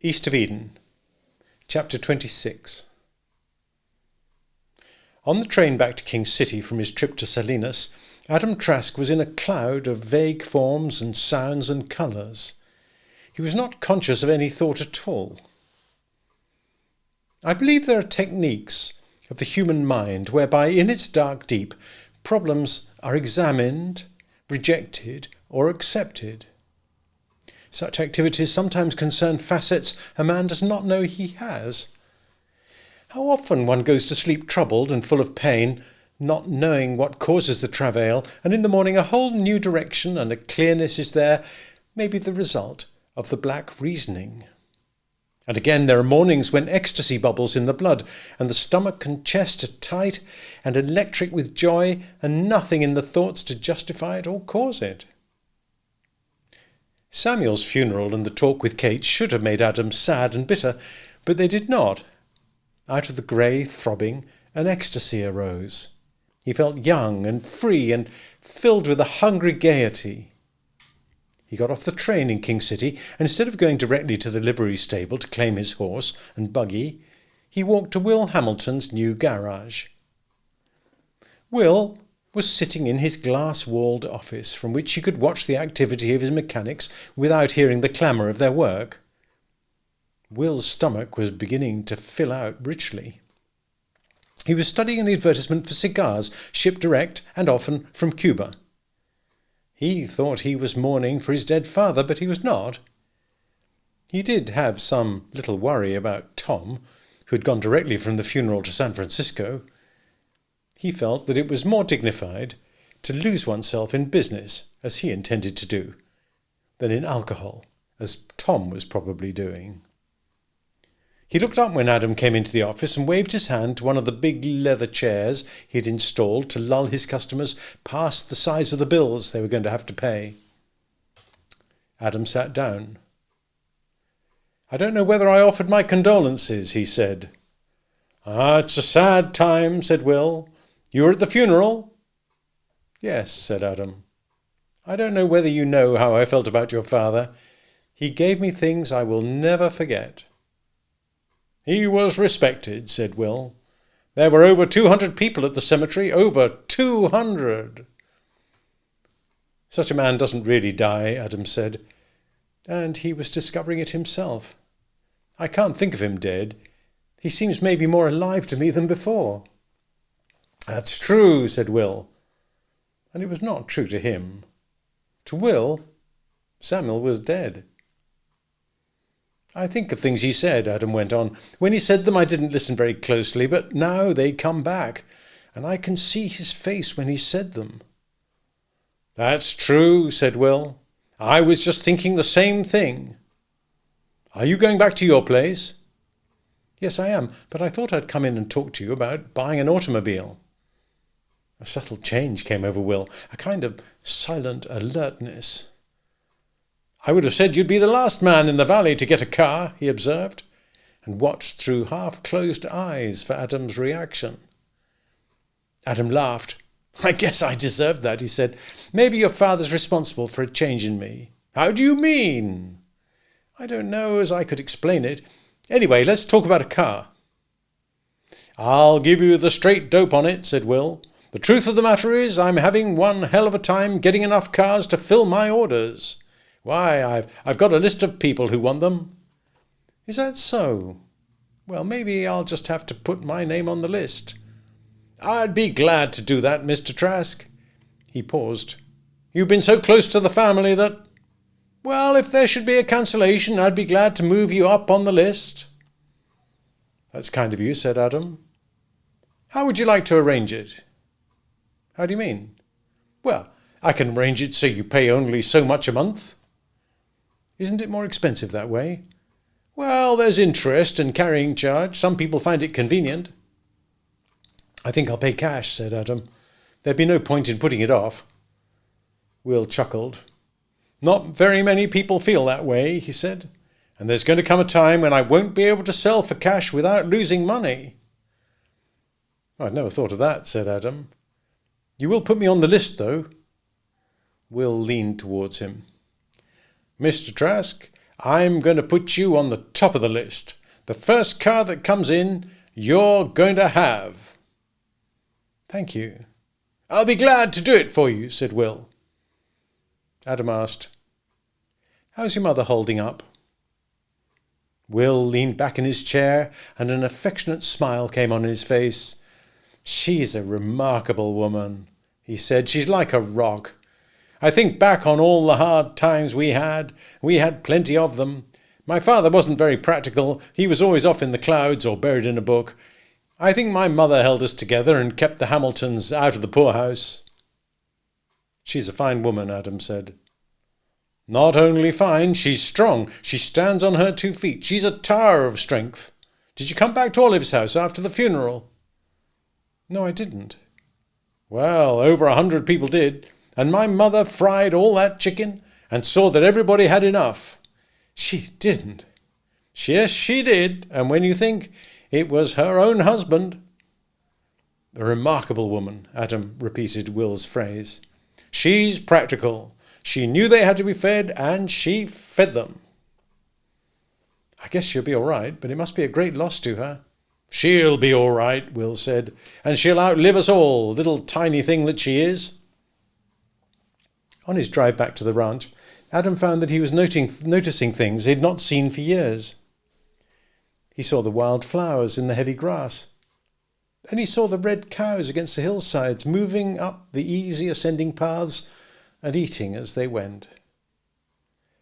East of Eden, Chapter 26. On the train back to King City from his trip to Salinas, Adam Trask was in a cloud of vague forms and sounds and colours. He was not conscious of any thought at all. I believe there are techniques of the human mind whereby in its dark deep problems are examined, rejected or accepted. Such activities sometimes concern facets a man does not know he has. How often one goes to sleep troubled and full of pain, not knowing what causes the travail, and in the morning a whole new direction and a clearness is there, may be the result of the black reasoning. And again there are mornings when ecstasy bubbles in the blood, and the stomach and chest are tight and electric with joy, and nothing in the thoughts to justify it or cause it. Samuel's funeral and the talk with Kate should have made Adam sad and bitter, but they did not. Out of the grey throbbing, an ecstasy arose. He felt young and free and filled with a hungry gaiety. He got off the train in King City, and instead of going directly to the livery stable to claim his horse and buggy, he walked to Will Hamilton's new garage. Will was sitting in his glass-walled office, from which he could watch the activity of his mechanics without hearing the clamour of their work. Will's stomach was beginning to fill out richly. He was studying an advertisement for cigars shipped direct and often from Cuba. He thought he was mourning for his dead father, but he was not. He did have some little worry about Tom, who had gone directly from the funeral to San Francisco. He felt that it was more dignified to lose oneself in business, as he intended to do, than in alcohol, as Tom was probably doing. He looked up when Adam came into the office and waved his hand to one of the big leather chairs he had installed to lull his customers past the size of the bills they were going to have to pay. Adam sat down. "I don't know whether I offered my condolences," he said. "It's a sad time," said Will. "You were at the funeral?" "Yes," said Adam. "I don't know whether you know how I felt about your father. He gave me things I will never forget." "He was respected," said Will. "There were over 200 people at the cemetery, over 200. "Such a man doesn't really die," Adam said, and he was discovering it himself. "I can't think of him dead. He seems maybe more alive to me than before." "That's true," said Will. And it was not true to him. To Will, Samuel was dead. "I think of things he said," Adam went on. "When he said them I didn't listen very closely, but now they come back, and I can see his face when he said them." "That's true," said Will. "I was just thinking the same thing. Are you going back to your place?" "Yes, I am, but I thought I'd come in and talk to you about buying an automobile." A subtle change came over Will, a kind of silent alertness. "I would have said you'd be the last man in the valley to get a car," he observed, and watched through half-closed eyes for Adam's reaction. Adam laughed. "I guess I deserved that," he said. "Maybe your father's responsible for a change in me." "How do you mean?" "I don't know as I could explain it. Anyway, let's talk about a car." "I'll give you the straight dope on it," said Will. "The truth of the matter is I'm having one hell of a time getting enough cars to fill my orders. Why, I've got a list of people who want them." "Is that so? Well, maybe I'll just have to put my name on the list." "I'd be glad to do that, Mr. Trask." He paused. "You've been so close to the family that... Well, if there should be a cancellation, I'd be glad to move you up on the list." "That's kind of you," said Adam. "How would you like to arrange it?" "How do you mean?" "Well, I can arrange it so you pay only so much a month." "Isn't it more expensive that way?" "Well, there's interest and carrying charge. Some people find it convenient." "I think I'll pay cash," said Adam. "There'd be no point in putting it off." Will chuckled. "Not very many people feel that way," he said. "And there's going to come a time when I won't be able to sell for cash without losing money." "I'd never thought of that," said Adam. "You will put me on the list, though?" Will leaned towards him. "Mr. Trask, I'm going to put you on the top of the list. The first car that comes in, you're going to have." "Thank you." "I'll be glad to do it for you," said Will. Adam asked, "How's your mother holding up?" Will leaned back in his chair and an affectionate smile came on his face. "She's a remarkable woman," he said. "She's like a rock. I think back on all the hard times we had. We had plenty of them. My father wasn't very practical. He was always off in the clouds or buried in a book. I think my mother held us together and kept the Hamiltons out of the poorhouse." "She's a fine woman," Adam said. "Not only fine, she's strong. She stands on her 2 feet. She's a tower of strength. Did you come back to Olive's house after the funeral?" "No, I didn't." "Well, over 100 people did. And my mother fried all that chicken and saw that everybody had enough." "She didn't." "Yes, she did. And when you think it was her own husband." "A remarkable woman," Adam repeated Will's phrase. "She's practical. She knew they had to be fed, and she fed them." "I guess she'll be all right, but it must be a great loss to her." "She'll be all right," Will said, "and she'll outlive us all, little tiny thing that she is." On his drive back to the ranch, Adam found that he was noticing things he had not seen for years. He saw the wild flowers in the heavy grass. Then he saw the red cows against the hillsides, moving up the easy ascending paths and eating as they went.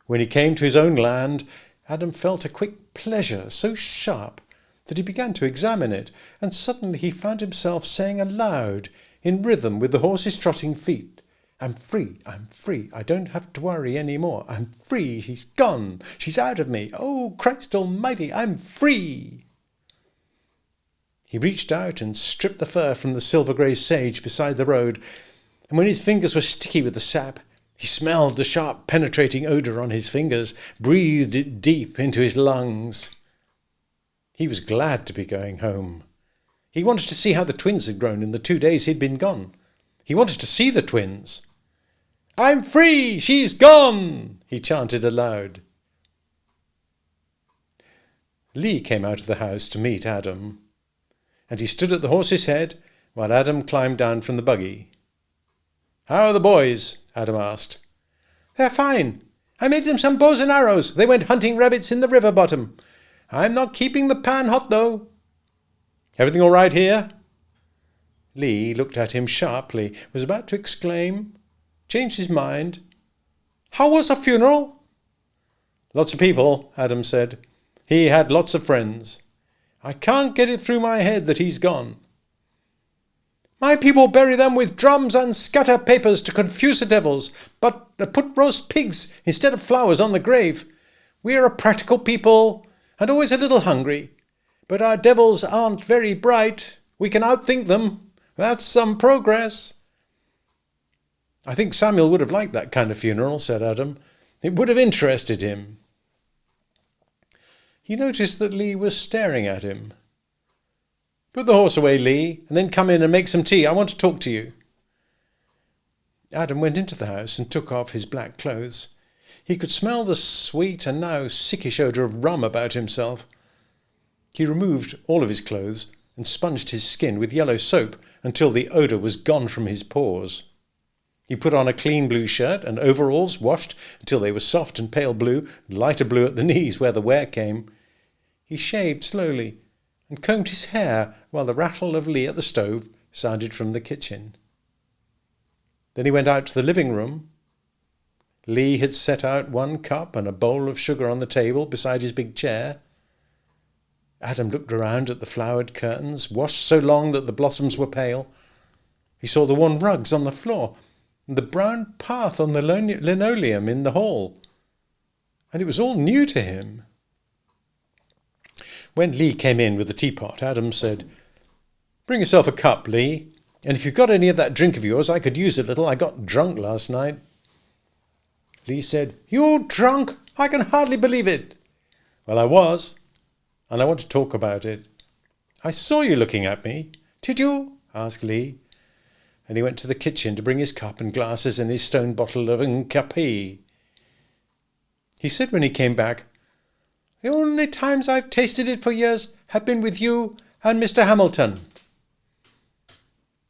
When he came to his own land, Adam felt a quick pleasure so sharp that he began to examine it, and suddenly he found himself saying aloud, in rhythm with the horse's trotting feet, "I'm free, I'm free, I don't have to worry any more. I'm free, she's gone, she's out of me. Oh, Christ almighty, I'm free!" He reached out and stripped the fur from the silver-grey sage beside the road, and when his fingers were sticky with the sap, he smelled the sharp penetrating odour on his fingers, breathed it deep into his lungs. He was glad to be going home. He wanted to see how the twins had grown in the 2 days he'd been gone. He wanted to see the twins. "I'm free! She's gone!" he chanted aloud. Lee came out of the house to meet Adam, and he stood at the horse's head while Adam climbed down from the buggy. "How are the boys?" Adam asked. "They're fine. I made them some bows and arrows. They went hunting rabbits in the river bottom. I'm not keeping the pan hot, though." "Everything all right here?" Lee looked at him sharply, was about to exclaim, changed his mind. "How was the funeral?" "Lots of people," Adam said. "He had lots of friends. I can't get it through my head that he's gone." "My people bury them with drums and scatter papers to confuse the devils, but put roast pigs instead of flowers on the grave. We're a practical people and always a little hungry, but our devils aren't very bright. We can outthink them. That's some progress." "I think Samuel would have liked that kind of funeral," said Adam. "It would have interested him." He noticed that Lee was staring at him. "Put the horse away, Lee, and then come in and make some tea. I want to talk to you." Adam went into the house and took off his black clothes. He could smell the sweet and now sickish odour of rum about himself. He removed all of his clothes and sponged his skin with yellow soap until the odour was gone from his pores. He put on a clean blue shirt and overalls, washed until they were soft and pale blue, and lighter blue at the knees where the wear came. He shaved slowly and combed his hair while the rattle of Lee at the stove sounded from the kitchen. Then he went out to the living room. Lee had set out 1 cup and a bowl of sugar on the table beside his big chair. Adam looked around at the flowered curtains, washed so long that the blossoms were pale. He saw the worn rugs on the floor and the brown path on the linoleum in the hall, and it was all new to him. When Lee came in with the teapot, Adam said, "Bring yourself a cup, Lee, and if you've got any of that drink of yours, I could use a little. I got drunk last night." Lee said, "You drunk? I can hardly believe it." "Well, I was, and I want to talk about it." "I saw you looking at me." "Did you?" asked Lee, and he went to the kitchen to bring his cup and glasses and his stone bottle of Nkapee. He said when he came back, "The only times I've tasted it for years have been with you and Mr. Hamilton."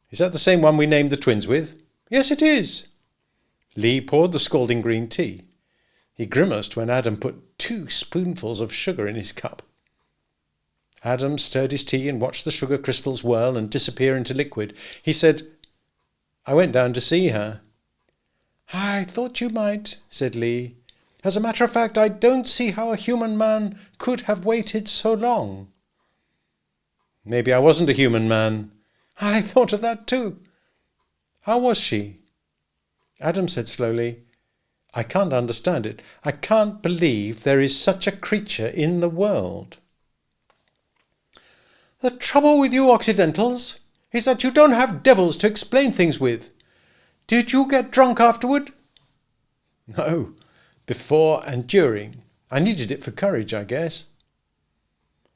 "Is that the same one we named the twins with?" "Yes, it is." Lee poured the scalding green tea. He grimaced when Adam put 2 spoonfuls of sugar in his cup. Adam stirred his tea and watched the sugar crystals whirl and disappear into liquid. He said, "I went down to see her." "I thought you might," said Lee. "As a matter of fact, I don't see how a human man could have waited so long." "Maybe I wasn't a human man." "I thought of that too." "How was she?" Adam said slowly, "I can't understand it. I can't believe there is such a creature in the world." "The trouble with you Occidentals is that you don't have devils to explain things with. Did you get drunk afterward?" "No, before and during. I needed it for courage, I guess."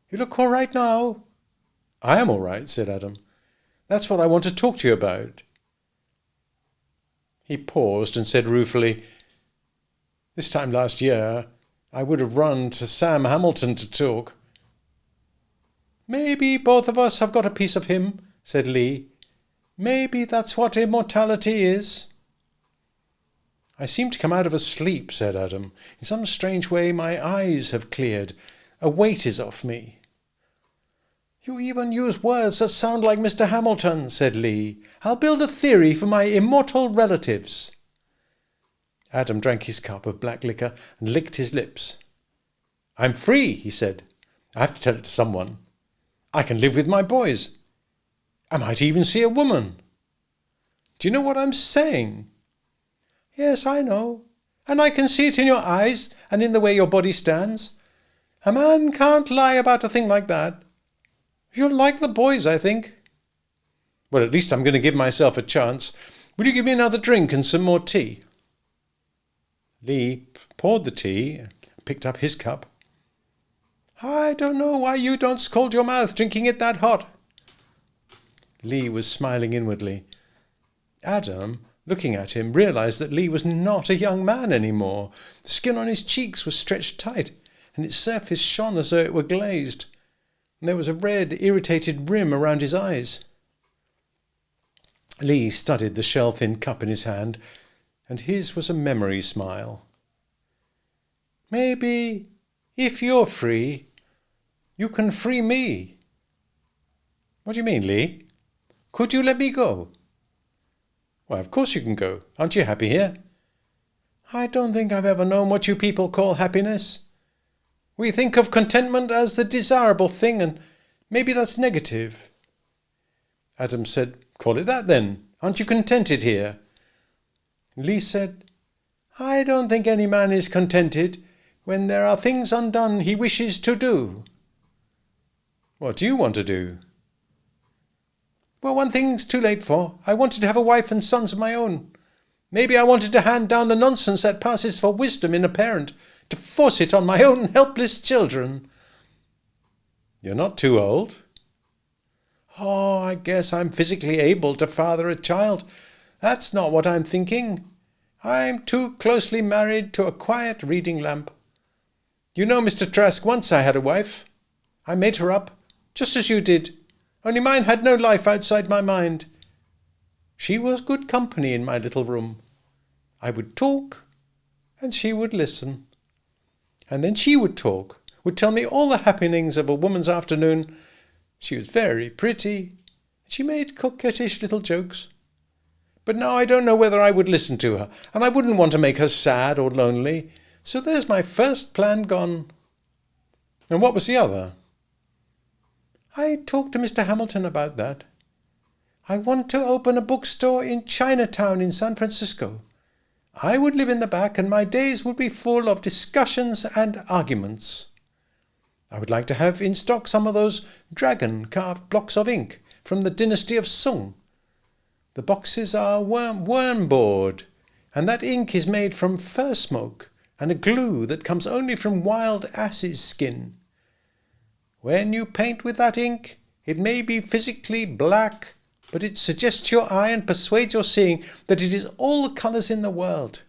"You look all right now." "I am all right," said Adam. "That's what I want to talk to you about." He paused and said ruefully, "This time last year, I would have run to Sam Hamilton to talk." "Maybe both of us have got a piece of him," said Lee. "Maybe that's what immortality is." "I seem to come out of a sleep," said Adam. "In some strange way my eyes have cleared. A weight is off me." "You even use words that sound like Mr. Hamilton," said Lee. "I'll build a theory for my immortal relatives." Adam drank his cup of black liquor and licked his lips. "I'm free," he said. "I have to tell it to someone. I can live with my boys. I might even see a woman. Do you know what I'm saying?" "Yes, I know. And I can see it in your eyes and in the way your body stands. A man can't lie about a thing like that. You'll like the boys, I think." "Well, at least I'm going to give myself a chance. Will you give me another drink and some more tea?" Lee poured the tea and picked up his cup. "I don't know why you don't scald your mouth drinking it that hot." Lee was smiling inwardly. Adam, looking at him, realized that Lee was not a young man any more. The skin on his cheeks was stretched tight, and its surface shone as though it were glazed, and there was a red, irritated rim around his eyes. Lee studied the shell-thin cup in his hand, and his was a memory smile. "Maybe, if you're free, you can free me." "What do you mean, Lee?" "Could you let me go?" "Why, of course you can go. Aren't you happy here?" "I don't think I've ever known what you people call happiness. We think of contentment as the desirable thing, and maybe that's negative." Adam said, "Call it that then. Aren't you contented here?" Lee said, "I don't think any man is contented when there are things undone he wishes to do." "What do you want to do?" "Well, one thing's too late for. I wanted to have a wife and sons of my own. Maybe I wanted to hand down the nonsense that passes for wisdom in a parent, to force it on my own helpless children." "You're not too old." "Oh, I guess I'm physically able to father a child. That's not what I'm thinking. I'm too closely married to a quiet reading lamp. You know, Mr. Trask, once I had a wife. I made her up, just as you did, only mine had no life outside my mind. She was good company in my little room. I would talk, and she would listen. And then she would talk, would tell me all the happenings of a woman's afternoon. She was very pretty. She made coquettish little jokes. But now I don't know whether I would listen to her, and I wouldn't want to make her sad or lonely. So there's my first plan gone." "And what was the other?" "I talked to Mr. Hamilton about that. I want to open a bookstore in Chinatown in San Francisco. I would live in the back, and my days would be full of discussions and arguments. I would like to have in stock some of those dragon-carved blocks of ink from the dynasty of Sung. The boxes are worm-board, and that ink is made from fir smoke and a glue that comes only from wild ass's skin. When you paint with that ink, it may be physically black, but it suggests to your eye and persuades your seeing that it is all the colours in the world.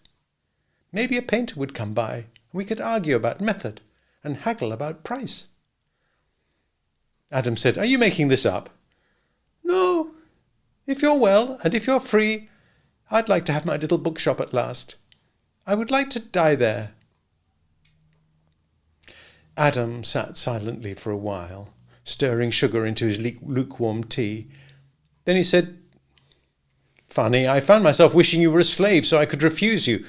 Maybe a painter would come by and We could argue about method and haggle about price. Adam said, "Are you making this up?" "No. If you're well and if you're free, I'd like to have my little bookshop at last. I would like to die there." Adam sat silently for a while, stirring sugar into his lukewarm tea. Then he said, "Funny, I found myself wishing you were a slave so I could refuse you.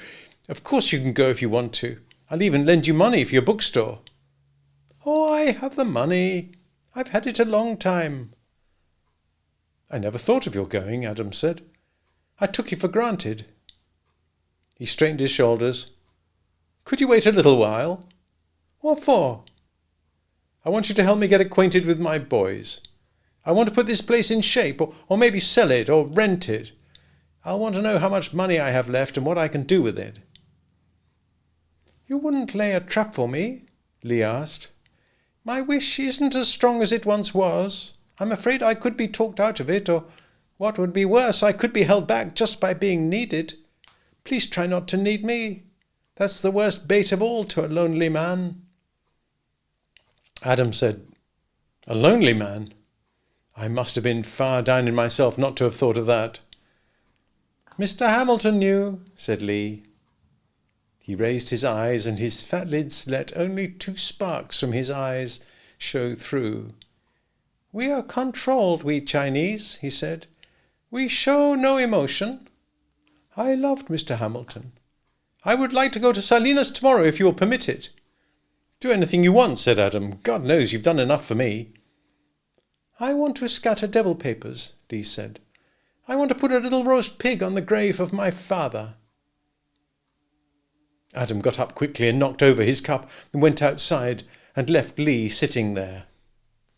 Of course you can go if you want to. I'll even lend you money for your bookstore." "Oh, I have the money. I've had it a long time." "I never thought of your going," Adam said. "I took you for granted." He straightened his shoulders. "Could you wait a little while?" "What for?" "I want you to help me get acquainted with my boys. I want to put this place in shape, or maybe sell it or rent it. I'll want to know how much money I have left and what I can do with it." "You wouldn't lay a trap for me?" Lee asked. "My wish isn't as strong as it once was. I'm afraid I could be talked out of it, or, what would be worse, I could be held back just by being needed. Please try not to need me. That's the worst bait of all to a lonely man." Adam said, "A lonely man? I must have been far down in myself not to have thought of that." "Mr. Hamilton knew," said Lee. He raised his eyes, and his fat lids let only 2 sparks from his eyes show through. "We are controlled, we Chinese," he said. "We show no emotion. I loved Mr. Hamilton. I would like to go to Salinas tomorrow if you will permit it." "Do anything you want," said Adam. "God knows you've done enough for me." "I want to scatter devil papers," Lee said. "I want to put a little roast pig on the grave of my father." Adam got up quickly and knocked over his cup and went outside and left Lee sitting there.